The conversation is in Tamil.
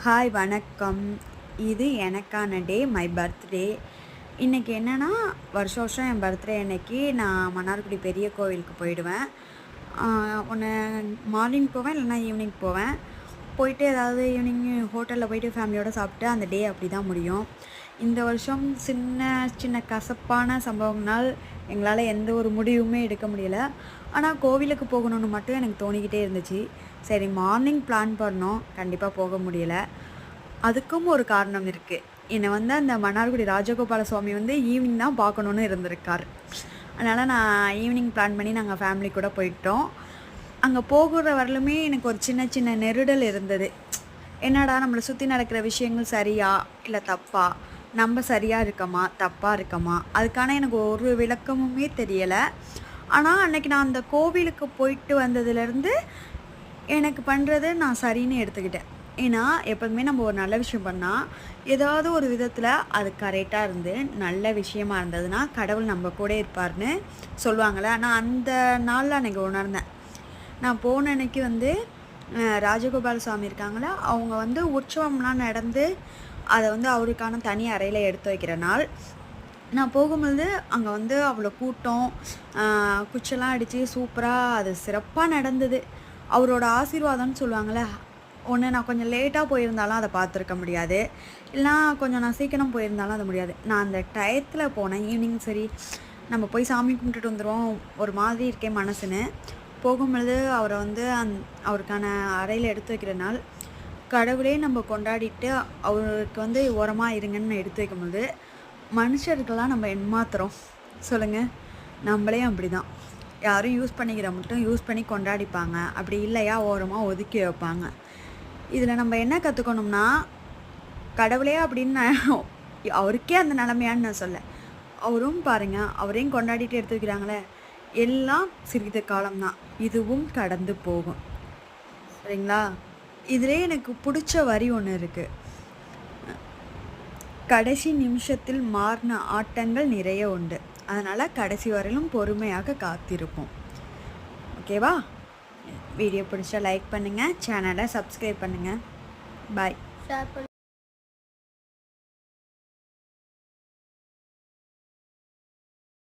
ஹாய் வணக்கம். இது எனக்கான டே, மை பர்த்டே. இன்றைக்கி என்னென்னா, வருஷம் வருஷம் என் பர்த்டே அன்னைக்கு நான் மன்னார்குடி பெரிய கோவிலுக்கு போயிடுவேன். ஒன்று மார்னிங் போவேன், இல்லைனா ஈவினிங் போவேன். போயிட்டு ஏதாவது ஈவினிங் ஹோட்டலில் போயிட்டு ஃபேமிலியோடு சாப்பிட்டு அந்த டே அப்படி தான் முடியும். இந்த வருஷம் சின்ன சின்ன கசப்பான சம்பவங்களால் எங்களால் எந்த ஒரு முடிவுமே எடுக்க முடியலை. ஆனால் கோவிலுக்கு போகணுன்னு மட்டும் எனக்கு தோணிக்கிட்டே இருந்துச்சு. சரி, மார்னிங் பிளான் பண்ணோம், கண்டிப்பாக போக முடியலை. அதுக்கும் ஒரு காரணம் இருக்குது. என்னை அந்த மன்னார்குடி ராஜகோபால சுவாமி ஈவினிங் தான் பார்க்கணுன்னு இருந்திருக்கார். அதனால் நான் ஈவினிங் பிளான் பண்ணி நாங்கள் ஃபேமிலி கூட போயிட்டோம். அங்கே போகிற வரலுமே எனக்கு ஒரு சின்ன சின்ன நெருடல் இருந்தது. என்னடா, நம்மளை சுற்றி நடக்கிற விஷயங்கள் சரியா இல்லை தப்பா, நம்ம சரியாக இருக்கமா தப்பாக இருக்கமா, அதுக்கான எனக்கு ஒரு விளக்கமுமே தெரியலை. ஆனால் அன்றைக்கி நான் அந்த கோவிலுக்கு போயிட்டு வந்ததுலேருந்து எனக்கு பண்ணுறது நான் சரின்னு எடுத்துக்கிட்டேன். ஏன்னா எப்போதுமே நம்ம ஒரு நல்ல விஷயம் பண்ணால் ஏதாவது ஒரு விதத்தில் அது கரெக்டாக இருந்து நல்ல விஷயமா இருந்ததுன்னா கடவுள் நம்ம கூட இருப்பார்னு சொல்லுவாங்களே. ஆனால் அந்த நாளில் அன்றைக்கி உணர்ந்தேன். நான் போன அன்னைக்கு ராஜகோபால சுவாமி இருக்காங்களா, அவங்க உற்சவம்லாம் நடந்து அதை அவருக்கான தனி அறையில் எடுத்து வைக்கிற நாள். நான் போகும்போது அங்கே அவ்வளோ கூட்டம், குச்செல்லாம் அடித்து சூப்பராக அது சிறப்பாக நடந்தது. அவரோட ஆசீர்வாதம்னு சொல்லுவாங்கள்ல, ஒன்று நான் கொஞ்சம் லேட்டாக போயிருந்தாலும் அதை பார்த்துருக்க முடியாது, இல்லைனா கொஞ்சம் நான் சீக்கிரம் போயிருந்தாலும் அது முடியாது. நான் அந்த டயத்தில் போனேன். ஈவினிங் சரி நம்ம போய் சாமி கும்பிட்டுட்டு வந்துடுவோம், ஒரு மாதிரி இருக்கேன் மனசுன்னு போகும்பொழுது அவரை அவருக்கான அறையில் எடுத்து வைக்கிற நாள். கடவுளே நம்ம கொண்டாடிட்டு அவருக்கு ஓரமாக இருங்கன்னு எடுத்து வைக்கும்போது மனுஷர்கள்லாம் நம்ம ஏமாத்துறோம் சொல்லுங்கள். நம்மளே அப்படி தான், யாரும் யூஸ் பண்ணிக்கிற மட்டும் யூஸ் பண்ணி கொண்டாடிப்பாங்க, அப்படி இல்லையா ஓரமாக ஒதுக்கி வைப்பாங்க. இதில் நம்ம என்ன கற்றுக்கணும்னா, கடவுளே அப்படின்னு அவருக்கே அந்த நிலைமையான்னு நான் சொல்ல, அவரும் பாருங்கள், அவரையும் கொண்டாடிட்டு எடுத்து வைக்கிறாங்களே, எல்லாம் சிறிது காலம்தான், இதுவும் கடந்து போகும். சரிங்களா? இதிலே எனக்கு பிடிச்ச வரி ஒன்று இருக்குது. கடைசி நிமிஷத்தில் மாறின ஆட்டங்கள் நிறைய உண்டு, அதனால் கடைசி வரையிலும் பொறுமையாக காத்திருப்போம். ஓகேவா? வீடியோ பிடிச்சா லைக் பண்ணுங்கள், சேனலை சப்ஸ்கிரைப் பண்ணுங்கள். பாய்.